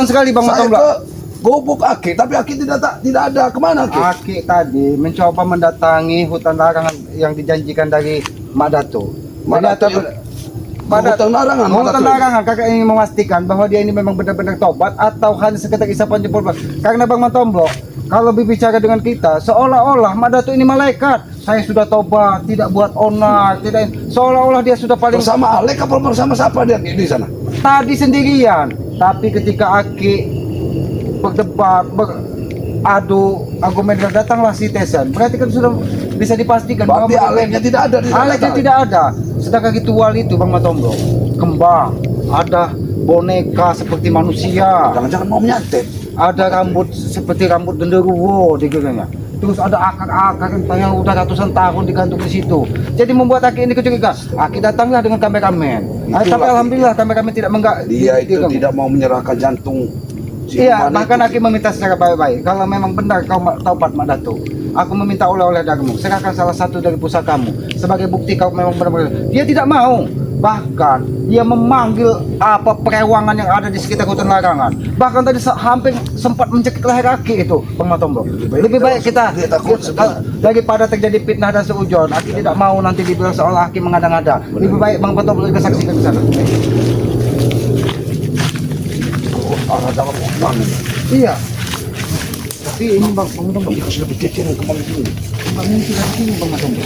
Betul sekali Bang Matomblo. Gubuk Aki, tapi Aki tidak ada. Kemana Aki? Aki tadi mencoba mendatangi hutan larangan yang dijanjikan dari Mak Dato. Hutan larangan. Hutan larangan, kakak ingin memastikan bahwa dia ini memang benar-benar tobat atau hanya sekedar isapan jempol. Karena Bang Matomblo, kalau berbicara dengan kita seolah-olah Mak Dato ini malaikat. Saya sudah tobat, tidak buat onar, tidak, seolah-olah dia sudah paling bersama Alek apa bersama siapa dia di sana? tadi sendirian. Tapi ketika Aki berdebat, beradu argumen, datanglah si Tesan. Berarti kan sudah bisa dipastikan bahwa Aleknya tidak ada di sana. Aleknya tidak ada. Sedangkan ritual itu Bang Matomblo, kembang, ada boneka seperti manusia, Jangan-jangan mau menyantet. ada rambut seperti rambut genderuwo di gilanya. Terus ada akar-akar yang udah ratusan tahun digantung di situ. Jadi membuat Aki ini kecurigaan. Aki datanglah dengan kameramen. Tapi alhamdulillah kameramen tidak Dia itu tidak mau menyerahkan jantung. Iya, bahkan Aki meminta secara baik-baik. Kalau memang benar kau taubat Mak Dato, aku meminta oleh-oleh darimu. Serahkan salah satu dari pusakamu sebagai bukti kau memang benar-benar. Dia tidak mau. Bahkan dia memanggil perewangan yang ada di sekitar hutan larangan. Bahkan tadi hampir sempat mencekik leher Aki itu, Bang Matomblo. Lebih baik kita daripada terjadi fitnah dan seujon. Aki tidak mau nanti dibilang seolah Aki mengada-ngada. Lebih baik Bang Matomblo juga saksikan di sana. Iya. Tapi ini Bang Matomblo sudah bercecer kembali sini. Kembali tidak sini Bang Matomblo.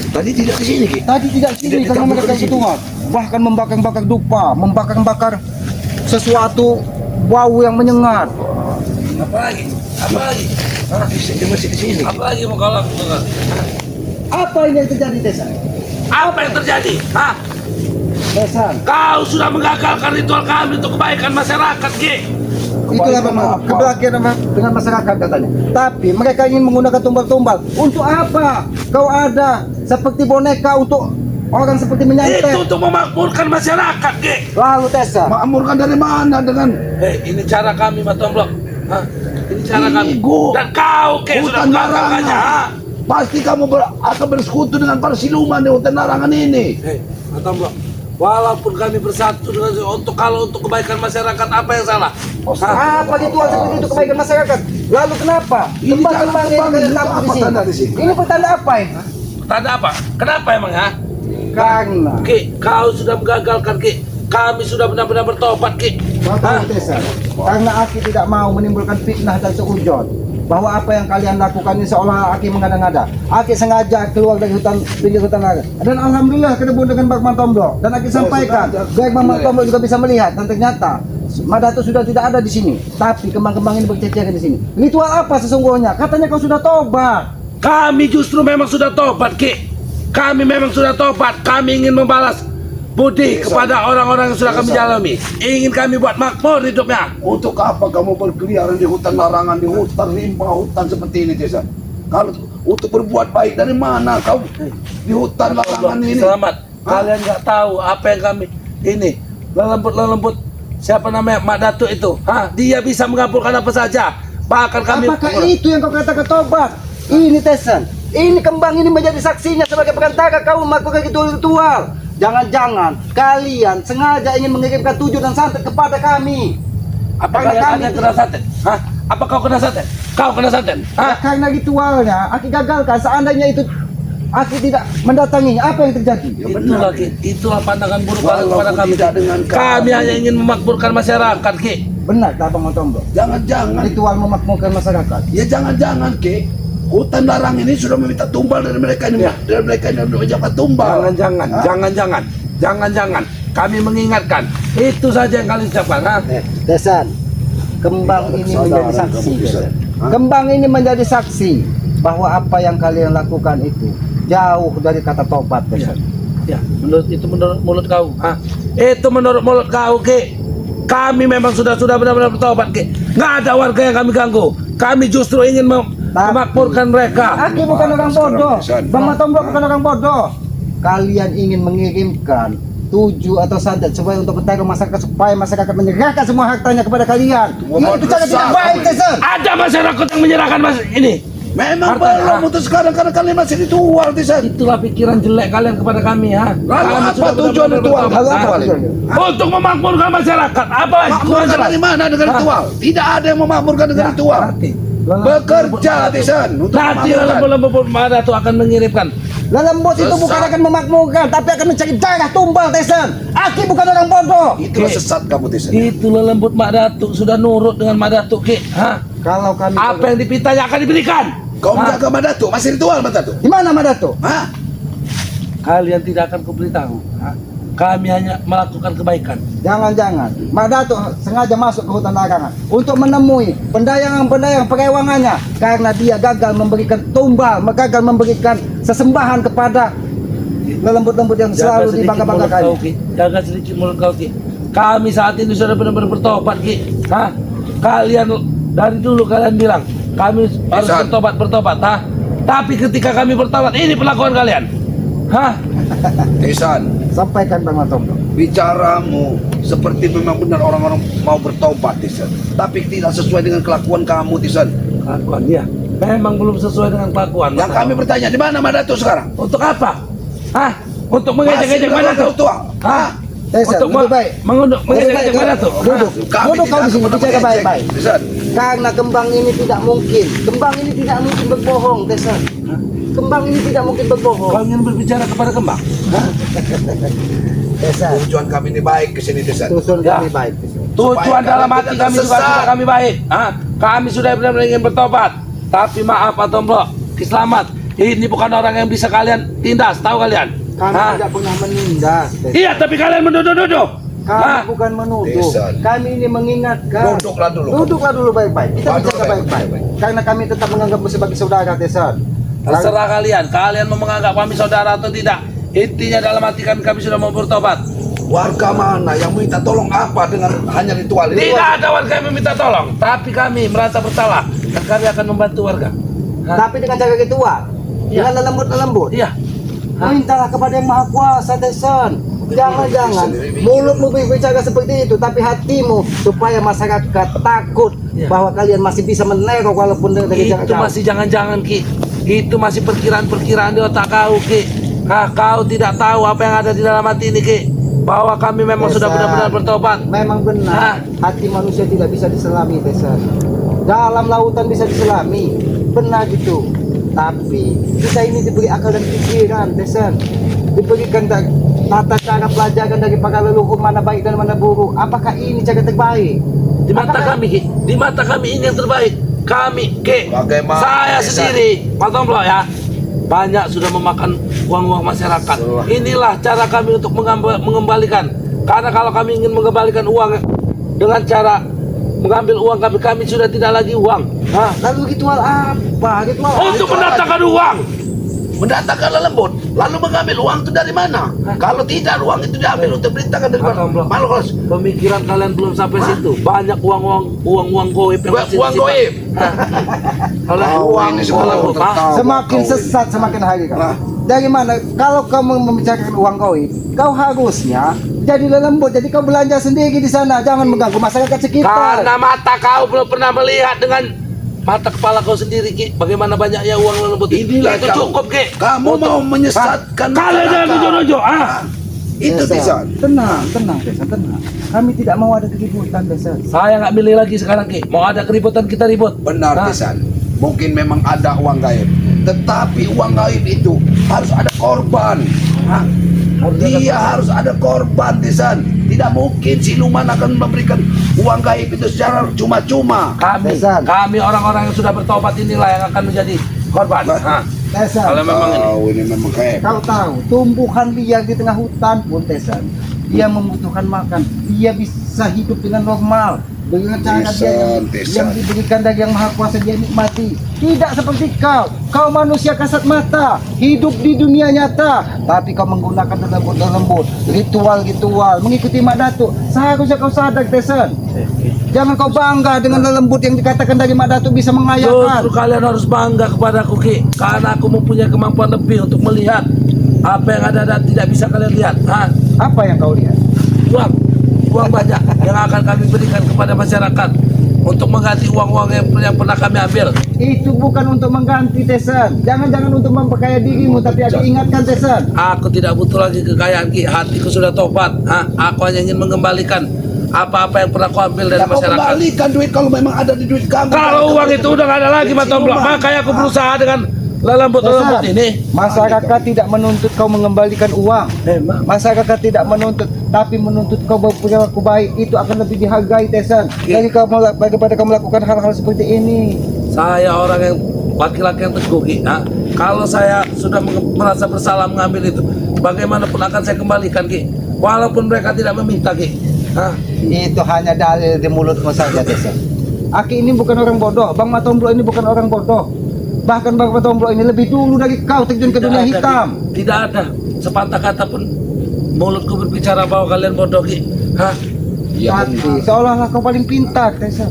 Tadi tidak di sini, Ki. Tadi tidak sini karena mereka bertugas. Bahkan membakar-bakar dupa, membakar-bakar sesuatu bau yang menyengat. Apa lagi? Dia masih di sini. Apa lagi mau kau lakukan? Apa ini yang terjadi, Tesan? Apa yang terjadi? Hah? Tesan, Kau sudah menggagalkan ritual kami untuk kebaikan masyarakat, Ki. itulah kebahagiaan dengan masyarakat katanya. Tapi mereka ingin menggunakan tumbal-tumbal. Untuk apa? Kau ada seperti boneka untuk orang seperti menyantet. Itu untuk memakmurkan masyarakat, Ki. Lalu Tesan, Makmurkan dari mana dengan Ini cara kami, Matomblo. Hah? Ini cara kami. Go. Dan kau, Ki, sudah Hutan menggagalkannya. larangan. Pasti kamu akan bersekutu dengan para siluman di hutan larangan ini. Matomblo. Walaupun kami bersatu dengan untuk kebaikan masyarakat, apa yang salah? apa ritual seperti itu kebaikan masyarakat? Lalu kenapa? Kembang-kembang ini apa di tanda di sini. sini? Ini pertanda apa ini? Tanda apa? Kenapa emang, ha? Karena Ki, kau sudah menggagalkan, Ki. Kami sudah benar-benar bertobat, Ki. Maka Tesan, karena Aki tidak mau menimbulkan fitnah dan seujon bahwa apa yang kalian lakukan ini seolah Aki mengada-ngada. Aki sengaja keluar dari pinggir hutan larangan. Dan alhamdulillah ketemu dengan Bang Matomblo dan Aki sampaikan biar Bang Matomblo juga bisa melihat dan ternyata Mak Dato sudah tidak ada di sini. Tapi kembang-kembang ini berceceran di sini. Ritual apa sesungguhnya? Katanya kau sudah tobat. Kami justru memang sudah tobat, Ki. Kami memang sudah tobat. Kami ingin membalas budi kepada orang-orang yang sudah kami jalani. Ingin kami buat makmur hidupnya. Untuk apa kamu berkeliaran di hutan larangan, di hutan limbah, hutan seperti ini, Desa? Kalau untuk berbuat baik, dari mana kau di hutan larangan ini? Selamat. Kalian nggak tahu apa yang kami ini lelembut siapa namanya Mak Dato itu? Hah? Dia bisa mengampulkan apa saja. Bahkan kami. Apakah itu yang kau katakan tobat? Ini Tesan. Ini kembang ini menjadi saksinya sebagai perantara kau melakukan ritual. Jangan-jangan kalian sengaja ingin mengirimkan tujuh dan santet kepada kami. Apakah kalian kena santet? Hah? Apa kau kena santet? Kau kena santet? Hah? Karena ritualnya Aki gagalkan. Seandainya itu Aki tidak mendatanginya, apa yang terjadi? Itulah, Ki. Itulah pandangan buruk kepada kami. Tidak dengan Kami hanya ingin memakmurkan masyarakat, Ki. Benar, tak Bang Matomblo. Jangan-jangan. Ritual memakmurkan masyarakat. Ya jangan-jangan, Ki. Hutan larang ini sudah meminta tumbal dari mereka ini, dari mereka ini untuk menjaga tumbal. Jangan-jangan. Kami mengingatkan. Itu saja yang kalian ucapkan, ha? Tesan, kembang ini menjadi saksi. Kembang ini menjadi saksi bahwa apa yang kalian lakukan itu jauh dari kata tobat, Tesan. Ya, menurut mulut kau, ha? Itu menurut mulut kau, Ki. Kami memang sudah benar-benar bertobat, Ki. Nggak ada warga yang kami ganggu. Kami justru ingin memakmurkan mereka. Aki bukan orang bodoh. Bang Matomblo bukan orang bodoh. Kalian ingin mengirimkan tujuh atau santet supaya untuk bertaruh masyarakat, supaya masyarakat menyerahkan semua hartanya kepada kalian. Itu cara tidak baik, Tesan. Ada masyarakat yang menyerahkan ini. Memang Hartanya, belum untuk sekarang karena kalian masih ditual, Tisan. Itulah pikiran jelek kalian kepada kami, ha. Lalu Kami apa sudah tujuan benar-benar ritual? bertobat, Lalu ha? apa tujuannya? Untuk memakmurkan masyarakat. Apa? Makmurkan dari mana dengan ritual? Tidak ada yang memakmurkan dengan Ya, ritual. berarti Bekerja, Tisan, untuk nanti memakmurkan. lembut Madatuk akan mengirimkan. Lelembut itu Sesat. bukan akan memakmurkan, tapi akan mencari darah tumbal, Tesan. Aki bukan orang bodoh. Itulah Oke. sesat kamu, Tisan. Itulah lembut Madatuk sudah nurut dengan Madatuk, Ki. Ha? Kalau kami Apa yang dipintanya akan diberikan. Kau Ha? menjaga Madatuk, masih ritual Madatuk. di mana Madato? Hah? Kalian tidak akan kuberitahu. Ha? Kami hanya melakukan kebaikan. Jangan-jangan Madato sengaja masuk ke hutan larangan untuk menemui pendayang-pendayang perewangannya karena dia gagal memberikan tumbal, gagal memberikan sesembahan kepada lelembut-lembut yang selalu dibangga-banggakan. Ki. Jaga sedikit mulut kau, Ki. Kami saat ini sudah benar-benar bertobat, Ki. Ha? Kalian dari dulu kalian bilang kami harus Hasan. bertobat, ha? Tapi ketika kami bertobat, ini perlakuan kalian. Hah? Tisan, Sampaikan Bang Matondo. bicaramu seperti memang benar orang-orang mau bertobat, Tisan. Tapi tidak sesuai dengan kelakuan kamu, Tisan. Kelakuan dia memang belum sesuai dengan kelakuan. Yang kami bertanya, di mana Madatuk sekarang? Untuk apa? Hah? Untuk Masih mengejek-ejek dalam Madatuk? tua. Hah? Tesan, Untuk lebih baik. mengejek-ejek Madatuk? Duduk. Kami Duduk kau tidak di sini, akan bicara mengejek, baik-baik. Tisan. Karena kembang ini tidak mungkin. Kembang ini tidak mungkin berbohong, Tesan. Kembang ini tidak mungkin berbohong. Kau ingin berbicara kepada kembang? Tesan, Tujuan kami ini baik ke sini, Tisan. tusun Ya. kami baik, Tesan. Tujuan Supaya dalam kalian hati tidak kami juga tersesat. sudah kami baik. Hah? Kami sudah benar-benar ingin bertobat. Tapi maaf Pak Tombro, Selamat. Ini bukan orang yang bisa kalian tindas, tahu kalian? Kami Hah? tidak pernah menindas, Tesan. Iya, tapi kalian menuduh-nuduh. Kami Hah? bukan menuduh. Tesan. Kami ini mengingatkan. Duduklah dulu. Duduklah dulu baik-baik. Kita Duduk bicara baik-baik. Karena kami tetap menganggapmu sebagai saudara, Tesan. Terserah kalian. Kalian mau menganggap kami saudara atau tidak. Intinya dalam hati kami sudah mau bertobat. Warga mana yang minta tolong apa dengan hanya ritual ini? Tidak ada warga yang meminta tolong, tapi kami merasa bersalah dan kami akan membantu warga. Hah? Tapi dengan cara ritual. Iya. Dengan lembut-lembut. Iya. Hah? Mintalah kepada yang maha kuasa, Tesan. Jangan-jangan mulutmu berbicara seperti itu, tapi hatimu supaya masyarakat takut Ya. bahwa kalian masih bisa meneror walaupun dari jarak Itu jauh. masih jangan-jangan Ki. Itu masih perkiraan-perkiraan di otak kau Ki. Hah, kau tidak tahu apa yang ada di dalam hati ini Ki. Bahwa kami memang sudah Tesan. benar-benar bertobat. Memang benar, hati manusia tidak bisa diselami, Tesan. Dalam lautan bisa diselami, benar gitu. Tapi kita ini diberi akal dan pikiran, Tesan. Diberikan tata cara pelajaran dari para leluhur mana baik dan mana buruk. Apakah ini cara terbaik? Di mata kami Ki, di mata kami ini yang terbaik. Kami Ki, Bagaimana, saya Tesan? sendiri, Pak Tomblo ya, banyak sudah memakan uang-uang masyarakat. Betul. Inilah cara kami untuk mengembalikan. Karena kalau kami ingin mengembalikan uang dengan cara mengambil uang kami sudah tidak lagi uang. Hah? Lalu ritual apa? Ritual Untuk mendatangkan uang. Mendatangkan lembut, lalu mengambil uang itu dari mana? Kalau tidak, uang itu diambil untuk beritakan dari mana? Malu kalau Pemikiran kalian belum sampai situ. Banyak uang goib yang masih uang disimpan. goib. Oleh Uang ini semua goib, tertawa. Pak. semakin Kau sesat semakin hari kau. Nah. Dari mana? Kalau kamu membicarakan uang kau harusnya jadi lembut. Jadi kau belanja sendiri di sana, jangan mengganggu masyarakat sekitar. Karena mata kau belum pernah melihat dengan mata kepala kau sendiri Ki, bagaimana banyaknya uang lembut. Inilah Itu kamu. cukup Ki. Kamu mau menyesatkan Kalian jangan masyarakat. nuduh-nuduh, ah. Itu Tesan, bisa. tenang, Tesan, tenang. Kami tidak mau ada keributan, Tesan. Saya nggak milih lagi sekarang Ki. Mau ada keributan kita ribut. Benar, Hah? Tesan. Mungkin memang ada uang gaib, tetapi uang gaib itu harus ada korban. Hah? Dia harus ada korban, Tesan. Tidak mungkin siluman akan memberikan uang gaib itu secara cuma-cuma. Tesan. Kami orang-orang yang sudah bertobat inilah yang akan menjadi korban. Hah? Tesan, Kalau memang ini. ini memang gaib. kau tahu tumbuhan liar di tengah hutan pun, Tesan, dia membutuhkan makan. Dia bisa hidup dengan normal dengan cara dia Tesan. yang diberikan dari yang maha kuasa dia nikmati. Tidak seperti kau manusia kasat mata, hidup di dunia nyata, tapi kau menggunakan lembut-lembut, ritual-ritual, mengikuti Mak Datuk. Seharusnya kau sadar, Tesan. Jangan kau bangga dengan lembut yang dikatakan dari Mak Datuk bisa mengayakan. Justru kalian harus bangga kepadaku Ki, karena aku mempunyai kemampuan lebih untuk melihat apa yang ada dan tidak bisa kalian lihat. Hah? Apa yang kau lihat? Uang banyak yang akan kami berikan kepada masyarakat untuk mengganti uang-uang yang pernah kami ambil. Itu bukan untuk mengganti Tesan. Jangan untuk memperkaya dirimu, tapi aku ingatkan Tesan. Aku tidak butuh lagi kekayaan Ki. Hatiku sudah tobat. Aku hanya ingin mengembalikan apa-apa yang pernah kau ambil dari Ya, kau masyarakat. kembalikan duit kalau memang ada di duit kamu. Kalau uang itu udah nggak ada lagi, Matomblok, makanya aku berusaha dengan lembut-lembut Tesan, ini. masyarakat tidak menuntut kau mengembalikan uang. Memang. Masyarakat tidak menuntut, tapi menuntut kau berperilaku baik. Itu akan lebih dihargai Tesan daripada kau melakukan hal-hal seperti ini. Saya orang yang laki-laki yang teguh Ki. Kalau saya sudah merasa bersalah mengambil itu, bagaimanapun akan saya kembalikan Ki. Walaupun mereka tidak meminta Ki. Itu hanya dalil di mulutmu saja Tesan. Aki ini bukan orang bodoh, Bang Matomblo ini bukan orang bodoh. Bahkan Bang Matomblo ini lebih dulu dari kau terjun ke dunia hitam. Tidak ada sepatah kata pun mulutku berbicara bahwa kalian bodoh Ki. Ya, Tapi seolah-olah kau paling pintar Tesan.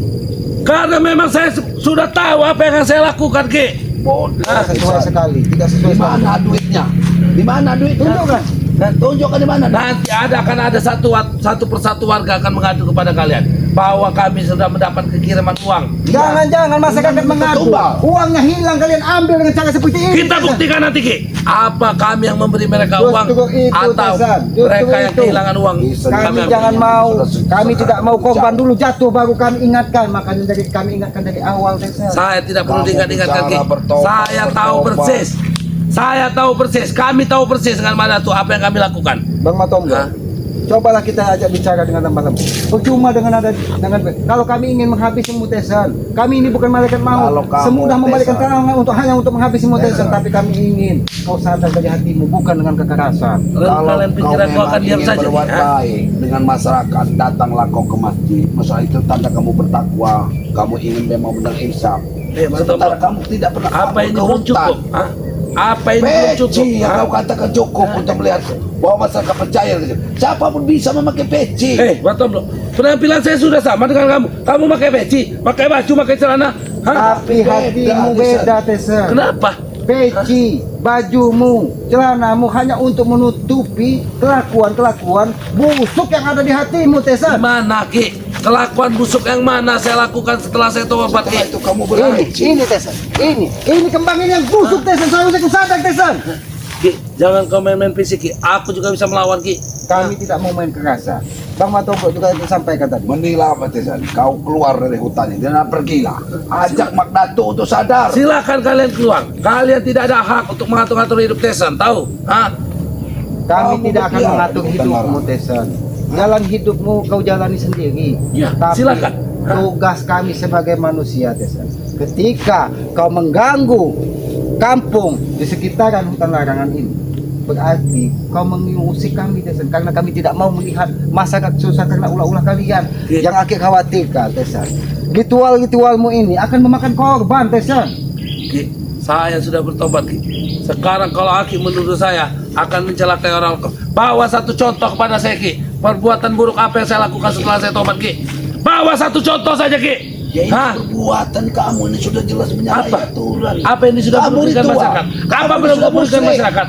Karena memang saya sudah tahu apa yang akan saya lakukan Ki. bodoh. Sesuai sekali, tidak Di sesuai sekali. mana duitnya? Di mana duitnya? Tunjukkan. Tunjukkan di mana? Nanti akan ada satu persatu warga akan mengadu kepada kalian bahwa kami sudah mendapat kekiriman uang. Jangan masyarakat mengadu. Tumbal. Uangnya hilang, kalian ambil dengan cara seperti ini. Kita buktikan nanti Ki. Apa kami yang memberi mereka Justru uang itu, atau Tesan. Justru mereka yang itu. kehilangan uang? Kami ambil. jangan mau, kami tidak mau korban dulu jatuh baru kami ingatkan. Makanya kami ingatkan dari awal Tesan. Saya tidak perlu Kamu diingat-ingatkan Ki. bicara bertobat, Saya tahu bertobat. persis. Saya tahu persis. Kami tahu persis dengan mana tuh apa yang kami lakukan. Bang Matomblo, Hah? cobalah kita ajak bicara dengan lemah lembut. Percuma dengan kalau kami ingin menghabisi Tesan. Kami ini bukan malaikat maut. Kalau kamu, Semudah membalikan Tesan. tangan hanya untuk menghabisi Tesan, tapi kami ingin kau sadar dari hatimu, bukan dengan kekerasan. Kalau Kalian kau pikiran kau memang akan diam ingin saja. berbuat Ki. baik dengan masyarakat, datanglah kau ke masjid. Masalah itu tanda kamu bertakwa. Kamu ingin memang benar insaf. Sementara kamu tidak pernah Apa kabur ini ke belum hutan. cukup? Apa ini belum cukup? Peci yang kau katakan cukup untuk melihat bahwa masyarakat percaya. Siapa pun bisa memakai peci. Matomblok, penampilan saya sudah sama dengan kamu. Kamu pakai peci, pakai baju, pakai celana. Tapi hatimu beda Tesan. Kenapa? Peci, bajumu, celanamu hanya untuk menutupi kelakuan busuk yang ada di hatimu Tesan. Mana Ki? Kelakuan busuk yang mana saya lakukan setelah saya tobat Setelah Ki? itu kamu berani. Ini Tesan, ini kembangin yang busuk Tesan. Seharusnya kau sadar Tesan. Ki, jangan kau main-main fisik Ki. Aku juga bisa melawan Ki. Kami tidak mau main kekerasan. Bang Matomblo juga itu sampaikan tadi. Menilah apa Tesan? Kau keluar dari hutan ini dan pergilah. Ajak Mak Dato untuk sadar. Silakan kalian keluar. Kalian tidak ada hak untuk mengatur-ngatur hidup Tesan, tahu? Kami Kamu tidak akan berbiar mengatur di hutan hidupmu marah. Tesan. Jalan hidupmu kau jalani sendiri. Ya, Tapi silakan. tugas kami sebagai manusia Tesan. Ketika kau mengganggu kampung di sekitaran hutan larangan ini, berarti kau mengusik kami Tesan, karena kami tidak mau melihat masyarakat susah karena ulah-ulah kalian. Oke. Yang akhir khawatirkan Tesan, ritual-ritualmu ini akan memakan korban Tesan. Ki, saya sudah bertobat Ki. Sekarang kalau Aki menuduh saya akan mencelakai orang, bawa satu contoh kepada saya Ki. Perbuatan buruk apa yang saya lakukan setelah saya tobat Ki? Bawa satu contoh saja Ki. Ya ini Hah? perbuatan kamu ini sudah jelas menyalahi Apa? aturan. Apa ini sudah Kamu merugikan ritual. masyarakat? Apa Kamu belum sudah merugikan musyrik. masyarakat?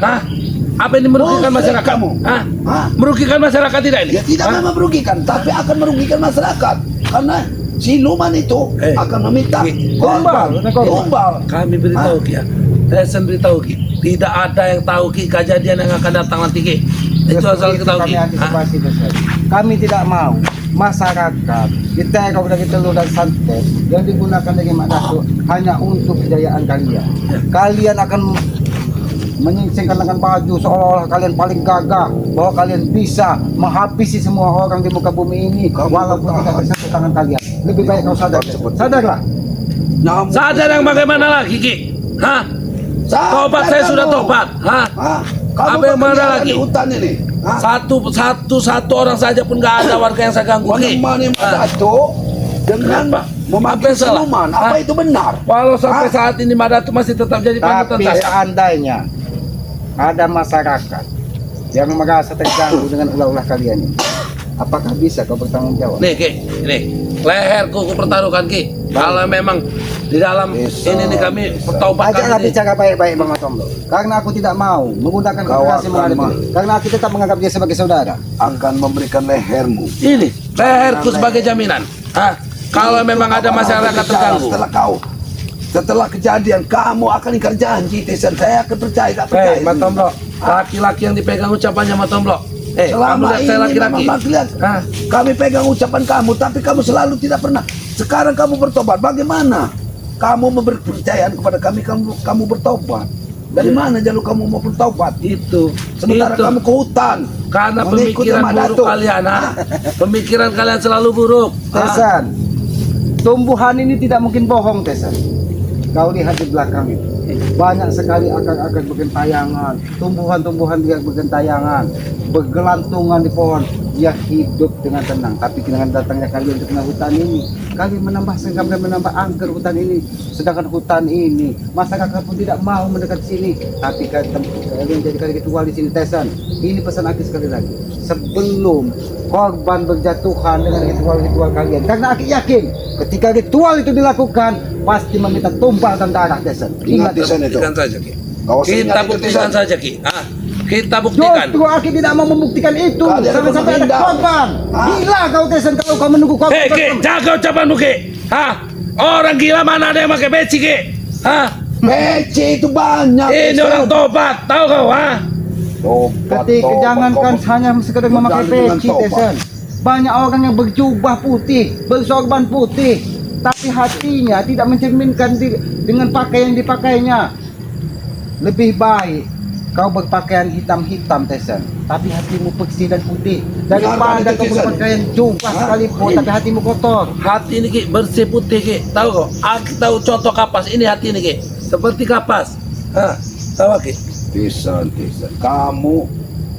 Apa ini merugikan Musyrik masyarakat? kamu. Hah? Hah? Merugikan masyarakat tidak ini? Ya tidak Hah? memang merugikan, tapi akan merugikan masyarakat. Karena siluman itu akan meminta Tumbal. Tumbal. Kami beritahu Ki ya. Saya sendiri tahu Ki. Tidak ada yang tahu Ki kejadian yang akan datang nanti Ki. Itu asal kita tahu Ki. kami Hah? antisipasi Tesan. Kami tidak mau masyarakat diteror dari telur dan santet yang digunakan dari Mak Dato hanya untuk kejayaan kalian. Kalian akan menyingsingkan dengan baju seolah-olah kalian paling gagah, bahwa kalian bisa menghabisi semua orang di muka bumi ini walaupun tidak bersentuh tangan kalian. Lebih baik kau sadar. Sadarlah. Namun, Sadar yang bagaimana lagi Ki? Hah? sadar Tobat saya sudah kamu. tobat. Hah? Hah? Kamu Apa yang mana berkeliaran lagi? di hutan ini. Hah? Satu orang saja pun nggak ada warga yang saya ganggu Ki. Menemani Mak Hah? Dato dengan Kenapa? memakai Apa yang salah? siluman. Hah? Apa itu benar? Walau sampai Hah? saat ini Madatu masih tetap jadi panutan Tapi saya. seandainya ada masyarakat yang merasa terganggu dengan ulah-ulah kalian ini, apakah bisa kau bertanggung jawab? Nih Ki, ini leherku ku pertaruhkan Ki. Kalau memang di dalam Bisa, ini nih kami bisa. bertaubat Ajaklah kami ini. bicara baik-baik Bang Matomblo. Karena aku tidak mau menggunakan Kau kekerasan akan menghadapi. Karena aku tetap menganggap dia sebagai saudara. Akan memberikan lehermu. Ini leherku sebagai jaminan. Hah? Kalau memang ada masyarakat terganggu. Setelah kejadian kamu akan ingkar janji, Tesan. Saya akan percaya, tak percaya. Matomblok, laki-laki yang dipegang ucapannya Matomblok. Kamu Selama lihat saya ini laki-laki. memang lihat, Hah? kami pegang ucapan kamu, tapi kamu selalu tidak pernah. Sekarang kamu bertobat, bagaimana? Kamu memberi kepercayaan kepada kami, kamu bertobat. Dari mana jalur kamu mau bertobat? Itu. Sementara itu. kamu ke hutan. Karena mengikuti pemikiran Mak buruk Datuk. kalian, pemikiran kalian selalu buruk. Tesan, tumbuhan ini tidak mungkin bohong, Tesan. Kau lihat di belakang itu, banyak sekali akar-akar bergentayangan, tumbuhan-tumbuhan dia bergentayangan, bergelantungan di pohon. Dia hidup dengan tenang. Tapi dengan datangnya kalian ke tengah hutan ini, kalian menambah senggam dan menambah angker hutan ini. Sedangkan hutan ini, masyarakat pun tidak mau mendekat sini. Tapi kalian jadikan ritual di sini, Tesan. Ini pesan Aki sekali lagi. Sebelum korban berjatuhan dengan ritual-ritual kalian, karena Aki yakin ketika ritual itu dilakukan pasti meminta tumpah dan darah, Tesan. Ingat, Tesan itu. Buktikan saja, Ki. Kau Kita ingat itu, buktikan Tesan. saja, Ki. Kita buktikan. Justru Aki tidak mau membuktikan itu. Kalian Sampai-sampai ada menghindar. korban. Hah? Gila kau, Tesan, kalau kau menunggu korban. Ki, jaga ucapanmu, Ki. Orang gila mana ada yang pakai beci, Ki? Pece itu banyak. Ini Tesan. orang tobat, tahu kau, Tobat, Ketika tobat, jangankan kau- hanya sekedar memakai Berjalan dengan peci, tobat. Tesan. Banyak orang yang berjubah putih, bersorban putih, tapi hatinya tidak mencerminkan dengan pakaian yang dipakainya. Lebih baik kau berpakaian hitam-hitam, Tesan, tapi hatimu bersih dan putih, daripada itu, kau Tesan. berpakaian jubah Hah? sekalipun tapi hatimu kotor. Hati ini, Ki, bersih putih, Ki. Tahu kau? Aku tahu contoh kapas. Ini hati ini, Ki. Seperti kapas. Tahu, Ki? Tesan. Kamu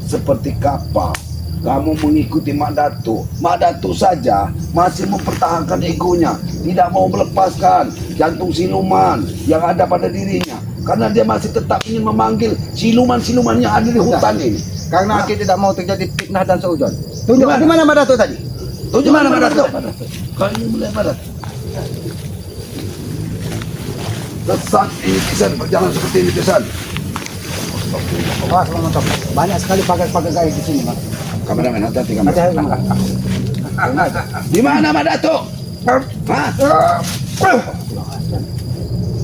seperti kapal. Kamu mengikuti Mak Datuk. Mak Datuk saja masih mempertahankan egonya, tidak mau melepaskan jantung siluman yang ada pada dirinya, karena dia masih tetap ingin memanggil siluman-siluman yang ada di hutan ini. Karena Aki tidak mau terjadi fitnah dan seujon. Tunjuk Gimana? di mana Mbak Datuk tadi? Tunjuk mana Mak Datuk? Kau ini mulai pada. Tesan ini, Tesan, berjalan seperti ini, Tesan. Wah, mantap. Banyak sekali pagar-pagar gaib di sini, Mas. Kameramen, hati-hati Hati-hati, kameramen. Mas. Di mana Mak Datuk? Hah?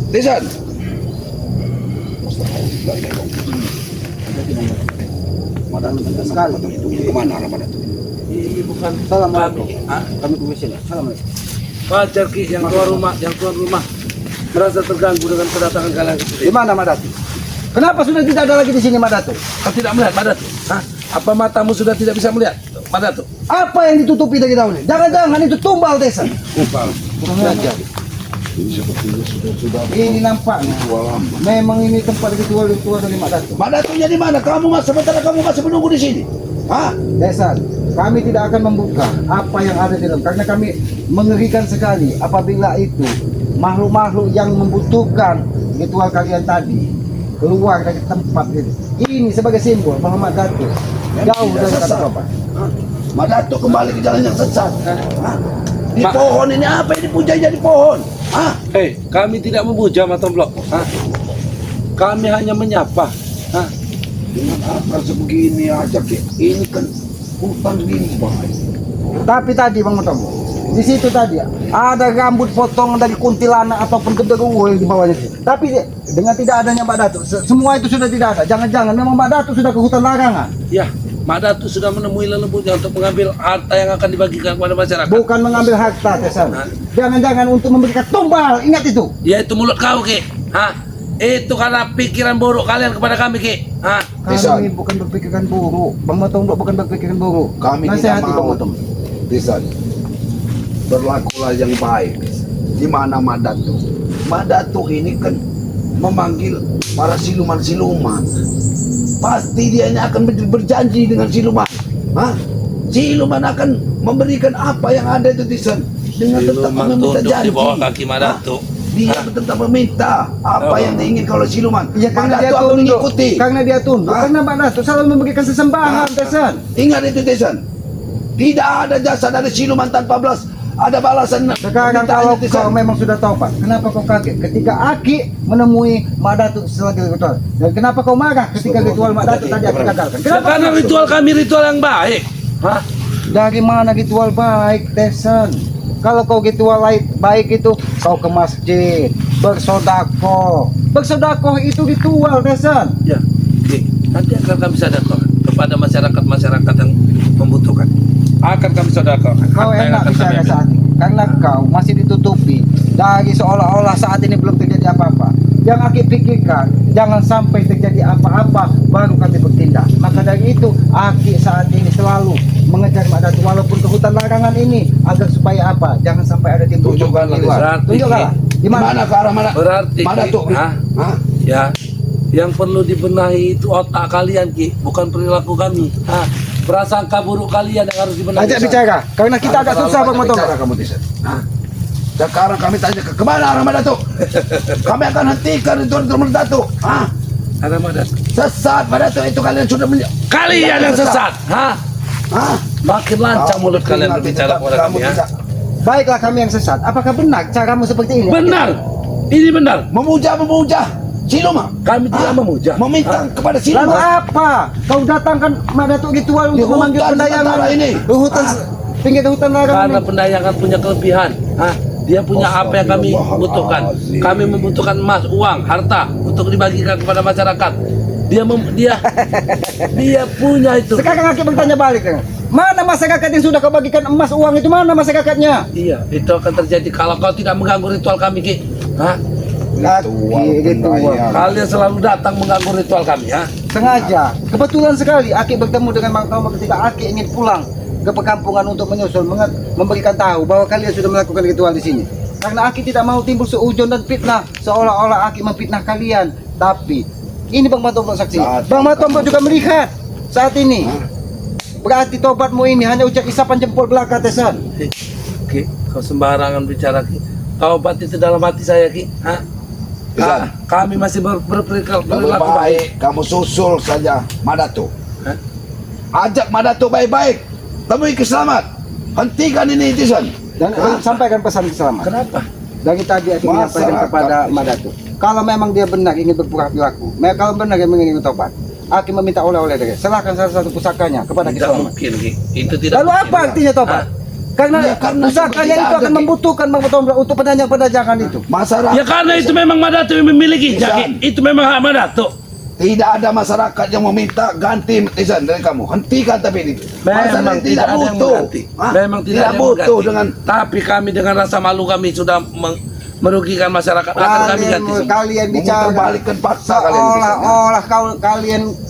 Tesan. Mak Datuk sekali. Ini kemana arah Mak Datuk? Ini bukan Assalamualaikum. kami. Kami tunggu sini. Assalamualaikum. Wajar, Ki, yang tuan rumah merasa terganggu dengan kedatangan kalian ke sini. Di mana Mbak Datuk? Kenapa sudah tidak ada lagi di sini Mbak Datuk? Kau tidak melihat, Mak Datuk? Apa matamu sudah tidak bisa melihat, Mak Datuk? Apa yang ditutupi dari dahulu? Jangan-jangan itu tumbal, Tesan. Kurang ajar. Ini sepertinya sudah Ini nampaknya memang ini tempat ritual-ritual dari Mbak Datuk. Mak Datuknya di mana? Sementara kamu masih menunggu di sini. Hah? Tesan, kami tidak akan membuka apa yang ada di dalam karena kami mengerikan sekali apabila itu makhluk-makhluk yang membutuhkan ritual kalian tadi keluar dari tempat ini. Ini sebagai simbol bahwa Mak Datuk jauh dari kata korban. Mak Datuk kembali ke jalan yang sesat. Hah? Di Mak- pohon ini apa yang dipuja jadi pohon? Hah? Kami tidak memuja Matomblok. Kami hanya menyapa. Dengan akar sebegini aja, Ki. Ini kan hutan limbah. Tapi tadi Bang Motomo, di situ tadi ada rambut potongan dari kuntilanak ataupun genderuwo yang di bawahnya. Tapi dengan tidak adanya Mbak Datuk, semua itu sudah tidak ada. Jangan-jangan memang Mbak Datuk sudah ke hutan larangan. Ya, Mak Datuk sudah menemui lelembutnya untuk mengambil harta yang akan dibagikan kepada masyarakat. Bukan mengambil harta, Tesan. Jangan-jangan untuk memberikan tumbal. Ingat itu. Yaitu mulut kau, Ki. Itu karena pikiran buruk kalian kepada kami, Ki. Kami bukan berpikiran buruk. Bang Motomo bukan berpikiran buruk. Kami Nasihati tidak Bang mau. Motomo. Desan, berlakulah yang baik. Di mana Mak Datuk? Mak Datuk ini kan memanggil para siluman-siluman. Pasti dia ini akan berjanji dengan siluman. Siluman akan memberikan apa yang ada itu, Desan. Dengan tetap Siluman meminta tunduk janji. di bawah kaki Mak Datuk. Dia tetap meminta apa yang diinginkan oleh siluman. Ya Mak karena dia Datuk akan tunduk. mengikuti. Karena dia tunduk. Karena Mbak Datuk selalu memberikan sesembahan, Tesan. Ingat itu, Desan. Tidak ada jasa dari siluman tanpa balas. Ada balasan. Sekarang permintaan kalau itu, Desan. kau memang sudah taubat, kenapa kau kaget ketika Aki menemui Mak Datuk selagi ritual? Dan kenapa kau marah ketika ritual Mak Datuk tadi Aki gagalkan? Ya, Kenapa? karena ritual kami ritual yang baik. Dari mana ritual baik, Tesan? Kalau kau ritual baik itu kau ke masjid, bersodako. Bersodako itu ritual, Tesan. Ya, oke. Nanti akan kami sedekahkan kepada masyarakat yang membutuhkan. Akan kami sedekahkan. Kau Harta yang enak akan kami bicara ambil. saat ini karena kau masih ditutupi dari seolah-olah saat ini belum terjadi apa-apa. Yang Aki pikirkan jangan sampai terjadi apa-apa baru kami bertindak. Maka dari itu Aki saat ini selalu mengejar Mak Datuk walaupun ke hutan larangan ini agar supaya apa? Jangan sampai ada timbul Tunjukkan korban jiwa. berarti, Tunjukkanlah. Di Di mana? mana ke arah mana? Berarti, Mana Ki, tuh? hah? Hah? Ya, yang perlu dibenahi itu otak kalian, Ki, bukan perilaku kami. Prasangka buruk kalian yang harus dibenahi. Ajak bicara karena kita agak susah Bang Matong. Bicara kamu Tisan. Hah? Sekarang kami tanya ke kemana arah mana tuh? Kami akan hentikan ritual Datuk. Hah? Ada madas. Sesat pada tuh itu kalian sudah Kalian yang sesat, hah? Hah? Makin lancang mulut kalian Ingat, berbicara tetap kepada kamu kami, ya. tidak Baiklah kami yang sesat. Apakah benar caramu seperti ini? Benar, ini benar. memuja Siluma. Kami tidak Hah? memuja. Meminta kepada Lalu Siluma. apa? Kau datangkan Mak Datuk ritual Di untuk memanggil hutan pendayangan sementara ini. Di hutan pinggir hutan larangan Karena ini. pendayangan punya kelebihan, hah? Dia punya apa yang kami butuhkan. Kami membutuhkan emas, uang, harta untuk dibagikan kepada masyarakat. Dia punya itu. Sekarang Aki bertanya balik. Mana masyarakat yang sudah kau bagikan emas uang itu? Mana masyarakatnya? Iya, itu akan terjadi kalau kau tidak mengganggu ritual kami, Ki. Hah? Ritual. Kalian selalu datang mengganggu ritual kami, ha? Sengaja. Kebetulan sekali Aki bertemu dengan Mang Tombak ketika Aki ingin pulang ke perkampungan untuk menyusul, memberikan tahu bahwa kalian sudah melakukan ritual di sini. Karena Aki tidak mau timbul seujon dan fitnah, seolah-olah Aki memfitnah kalian. Tapi ini Bang Matombak saksi. Bang Matombak juga melihat saat ini. Berarti tobatmu ini hanya ucap isapan jempol belaka, Tesan. Ki, kau sembarangan bicara, Ki. Taubat itu dalam hati saya, Ki. Hah? Bisa. Kami masih berperilaku Lebih baik kamu susul saja Madatuk. Hah? Ajak Madatuk baik-baik. Temui keselamat. Hentikan ini Tisan. Dan sampaikan pesan keselamatan. Kenapa? Dari tadi Aki menyampaikan Masyarakat. kepada Mak Datuk. Kalau memang dia benar ingin berpura perilaku, kalau benar dia ingin tobat, Aki meminta oleh-oleh dari serahkan salah satu pusakanya kepada Tidak Kiselamat. mungkin, Ki. Itu tidak Lalu mungkin. apa artinya tobat? Hah? Karena Ya, karena pusakanya tidak itu ada, akan Ki. membutuhkan Bang Matombak untuk pedagang-pedagangan itu. Masyarakat. Ya karena itu memang Madato yang memiliki, Bisa. Jaki. Itu memang hak Madato. Tidak ada masyarakat yang meminta ganti Tisan dari kamu. Hentikan tapi ini. Memang tidak ada yang mengganti. Hah? Memang tidak ada yang butuh mengganti. dengan Tapi kami dengan rasa malu kami sudah merugikan masyarakat. Akan kami ganti semua. Kalian bicara memperbalikkan paksa kalian. Tisan, ya. seolah-olah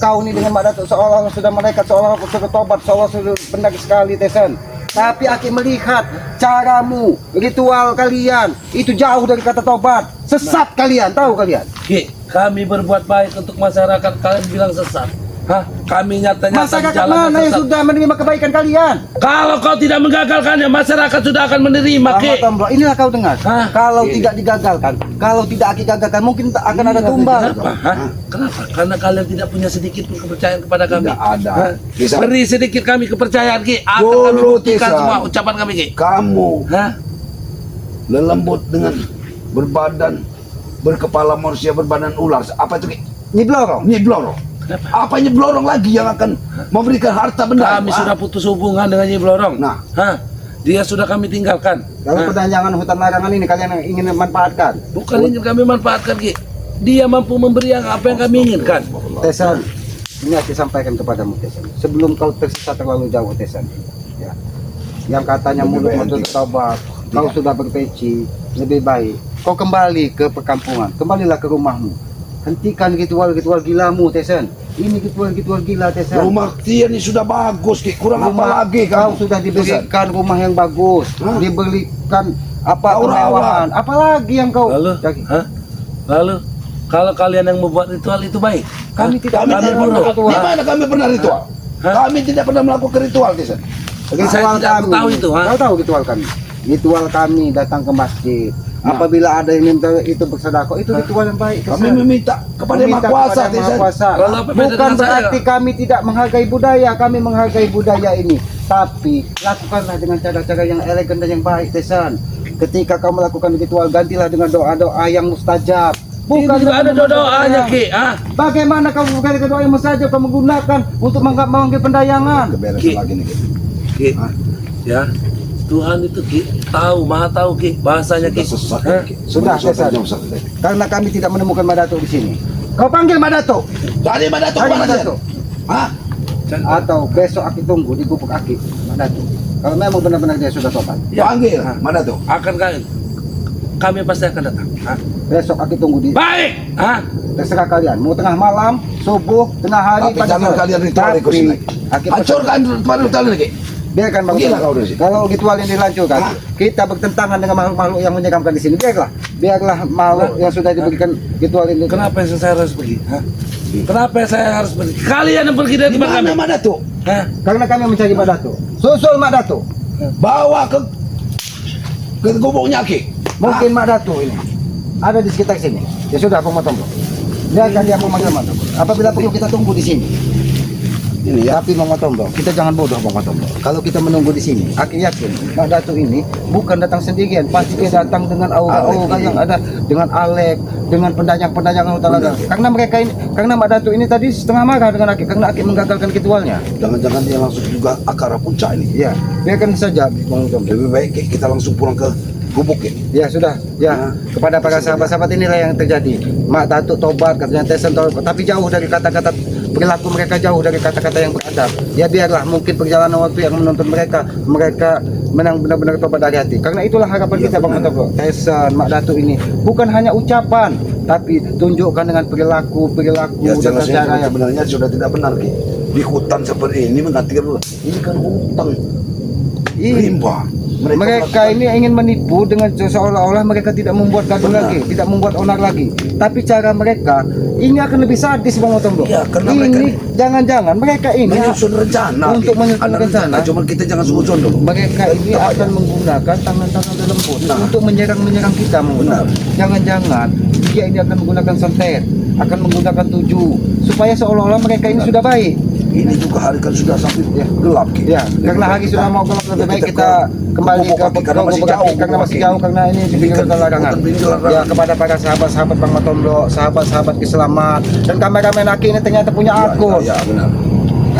kau ini dengan Mak Datuk seolah sudah mereka seolah sudah tobat, seolah sudah benar sekali, Tesan. Tapi Aki melihat caramu, ritual kalian itu jauh dari kata tobat. Sesat kalian, tahu kalian? Ki, kami berbuat baik untuk masyarakat, kalian bilang sesat. Hah? Kami nyata-nyata Masyarakat jalan mana yang sesat. sudah menerima kebaikan kalian? Kalau kau tidak menggagalkannya, masyarakat sudah akan menerima, Bang Ki. Matombak, inilah kau dengar. Hah? Kalau tidak digagalkan, kalau tidak Aki gagalkan, mungkin akan ada tumbal. Kenapa? Hah? Kenapa? Karena kalian tidak punya sedikit pun kepercayaan kepada kami. Tidak ada. Hah? Bisa. Beri sedikit kami kepercayaan, Ki. Akan kami Dulu, buktikan Tisa. semua ucapan kami, Ki. Kamu Hah? lelembut dengan berbadan berkepala manusia berbadan ular. Apa itu? Ki? Nyiblorong. Nyiblorong. Kenapa? Apa Nyiblorong lagi yang akan memberikan harta benda? Kami sudah putus hubungan dengan Nyi Blorong. Nah. Hah? Dia sudah kami tinggalkan. Kalau Hah? pedagangan hutan larangan ini kalian yang ingin manfaatkan. Bukan ingin kami manfaatkan, Ki. Dia mampu memberi apa yang kami inginkan. Tesan, ini Aki sampaikan kepadamu, Tesan. Sebelum kau tersesat terlalu jauh, Tesan. Ya. Yang katanya Lebih mulut baik untuk henti. tobat, kau sudah berpeci, lebih baik kau kembali ke perkampungan, kembalilah ke rumahmu. Hentikan ritual-ritual gilamu, Tesan. Ini ritual-ritual gila, Tesan. Rumah Tian ini sudah bagus, Ki. Kurang Rumah apa lagi kau kamu? sudah Tisan? diberikan rumah yang bagus, Hah? diberikan apa Kau kemewahan, apalagi yang kau Lalu, Jaki. hah? Lalu, kalau kalian yang membuat ritual itu baik, Kami tidak Kami pernah tidak buruk. pernah. ritual. Di mana kami pernah ritual? Hah? Kami tidak pernah melakukan ritual, Tisan. Saya tidak tahu itu, ha? Kau tahu ritual kami? Ritual kami datang ke masjid. Nah. Apabila ada yang minta itu bersedekah, itu ritual yang baik. Kami Tesan. meminta kepada Yang Maha Kuasa, kepada Yang Maha Tisan. Kuasa. Kalau apa beda Bukan dengan saya? berarti kami tidak menghargai budaya, kami menghargai budaya ini. Tapi lakukanlah dengan cara-cara yang elegan dan yang baik, Tesan. Ketika kau melakukan ritual, gantilah dengan doa-doa yang mustajab. Ini juga ada dengan doanya, yang- Ki. Ah, Bagaimana kau bukan doa yang mustajab kau menggunakan untuk memanggil pendayangan? Keberesan Ki. lagi nih, Ki. Ki. Ya, Tuhan itu, Ki, maha tahu Ki, bahasanya Ki. Sesat. Hah? Ki. Sudah, Manusia Desan. sesat. Karena kami tidak menemukan Madato di sini. Kau panggil Madato. Tadi Madato Cari mana Madato. Hah? Atau besok Aki tunggu di gubuk Aki Madato. Kalau memang benar-benar dia sudah tobat. Panggil Hah? Madato. Akan kami pasti akan datang. Hah? Besok Aki tunggu di Baik. Hah? terserah kalian. Mau tengah malam, subuh, tengah hari, Tapi jangan sore. kalian ritual Tapi, ikut sini. Aki Hancurkan ritual lagi. biarkan bang. Gila kau dari sini. Kalau ritual ini dilanjutkan, Hah? kita bertentangan dengan makhluk-makhluk yang menyeramkan di sini. Biarlah makhluk yang sudah diberikan ritual ini. Kenapa saya harus pergi? Hah? Kenapa saya harus pergi? Kalian yang pergi dari Di tempat kami. mana Madato? Hah? Karena kami mencari Madato. Susul Madato. Bawa ke gubuknya Ki. Mungkin Madato ini ada di sekitar sini. Ya sudah, Bang Matombo. Biarkan dia memanggil Madato. Apabila perlu kita tunggu di sini. Ini ya. Tapi Bang Matombo, kita jangan bodoh Bang Matombo. Kalau kita menunggu di sini, Aki yakin Madato ini bukan datang sendirian, pasti dia datang dengan aura-aura yang ada, dengan Alek, dengan pendanyang-pendanyang yang utara. Benar. Karena Madato ini tadi setengah marah dengan Aki karena Aki menggagalkan ritualnya. Jangan-jangan dia langsung juga akar puncak ini. Ya, biarkan saja Bang Matombo. Lebih baik Ki, kita langsung pulang ke gubuk ya. Ya sudah, ya kepada para sahabat-sahabat inilah yang terjadi. Mak Datuk tobat, katanya Tesen tobat, tapi jauh dari kata-kata perilaku mereka, jauh dari kata-kata yang beradab. Ya biarlah, mungkin perjalanan waktu yang menuntun mereka menang benar-benar tobat dari hati. Karena itulah harapan Iya, kita Bang benar. Matombo. Tesen, Mak Datuk ini bukan hanya ucapan, tapi tunjukkan dengan perilaku Ya dan jelasnya cara yang sebenarnya sudah tidak benar Ki. Di hutan seperti ini mengatakan ini kan hutang rimba. Mereka ini ingin menipu dengan seolah-olah mereka tidak membuat gaduh Benar. lagi, tidak membuat onar lagi. Tapi cara mereka ini akan lebih sadis Bang Matombo. Iya, karena mereka Ini jangan-jangan mereka ini menyusun rencana untuk Ki. menyusun Ada rencana. Cuma kita jangan suzon dulu. Mereka ini akan menggunakan tangan-tangan lembut Nah. untuk menyerang kita. Bang Benar. Matombo. Jangan-jangan dia ini akan menggunakan santet, akan menggunakan tujuh supaya seolah-olah mereka ini sudah baik. Ini juga hari kan sudah sampai Ya. gelap Ki. Ya, karena hari sudah mau gelap, lebih baik kita kembali ke karena masih jauh karena masih jauh, karena ini dibikin larangan. Ya, kepada para sahabat-sahabat Bang Matombo, sahabat-sahabat keselamat dan kameramen Aki ini ternyata punya akun. Ya, benar.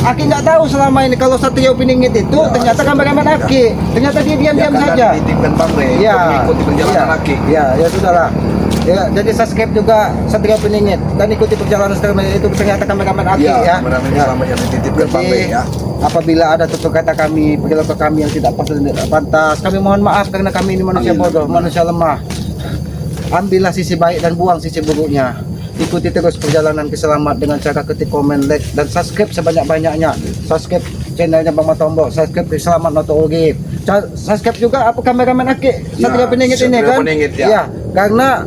Aki nggak tahu selama ini kalau Satrio Piningit itu Ya, ternyata kameramen Aki. Ternyata dia diam-diam saja. Dititipkan Bang Rey Ya, untuk mengikuti perjalanan ya, Aki. ya sudahlah. Ya, jadi subscribe juga Satrio Piningit dan ikuti perjalanan Satrio Piningit itu ternyata kameramen Aki ya. Kameramen Ya. selama yang dititipkan Bang Rey Jadi, ya. apabila ada tutur kata kami, perilaku kami yang tidak pas dan tidak pantas, kami mohon maaf karena kami ini manusia Amin. bodoh, manusia lemah. Ambillah sisi baik dan buang sisi buruknya. Ikuti terus perjalanan keselamat dengan cara ketik komen, like, dan subscribe sebanyak-banyaknya. Subscribe channelnya Bang Matombo, subscribe ke Selamat Noto Urip. Subscribe juga apa kameramen Aki Ya, Satrio Piningit ini Satrio kan? Piningit, ya. Ya, karena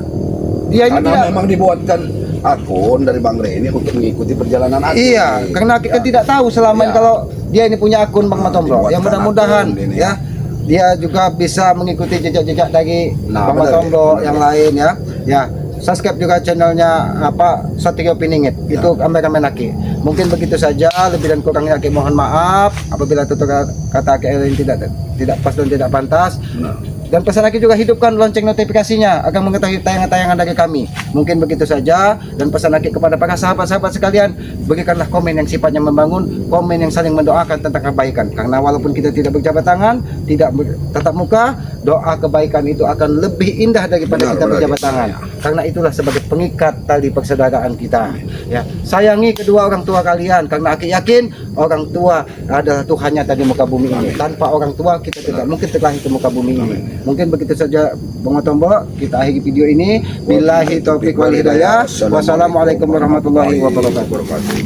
dia ini Karena tidak. memang dibuatkan akun dari Bang Rey ini untuk mengikuti perjalanan Aki. Iya, karena kita Ya. tidak tahu selama ini Ya. kalau dia ini punya akun Bang Matombo. Dibuatkan Yang mudah-mudahan akun ini, ya, dia juga bisa mengikuti jejak-jejak dari Nah, Bang benar, Matombo benar. yang lain ya. Ya, subscribe juga channelnya Satrio Piningit. Ya. Itu kameramen Aki. Mungkin begitu saja, lebih dan kurangnya Aki mohon maaf apabila tutur kata Aki yang tidak pas dan tidak pantas. Benar. Dan pesan Aki juga hidupkan lonceng notifikasinya agar mengetahui tayangan-tayangan dari kami. Mungkin begitu saja. Dan pesan Aki kepada para sahabat-sahabat sekalian, berikanlah komen yang sifatnya membangun, komen yang saling mendoakan tentang kebaikan. Karena walaupun kita tidak berjabat tangan, tidak tatap muka, doa kebaikan itu akan lebih indah daripada Benar, kita benar, berjabat ya. tangan. Karena itulah sebagai pengikat tali persaudaraan kita. Ya, sayangi kedua orang tua kalian karena Aki yakin orang tua adalah Tuhannya tadi muka bumi ini. Tanpa orang tua kita tidak mungkin terlahir ke muka bumi ini. Mungkin begitu saja Bang Matombo, kita akhiri video ini. Billahi taufiq wal hidayah. Wassalamualaikum warahmatullahi wabarakatuh.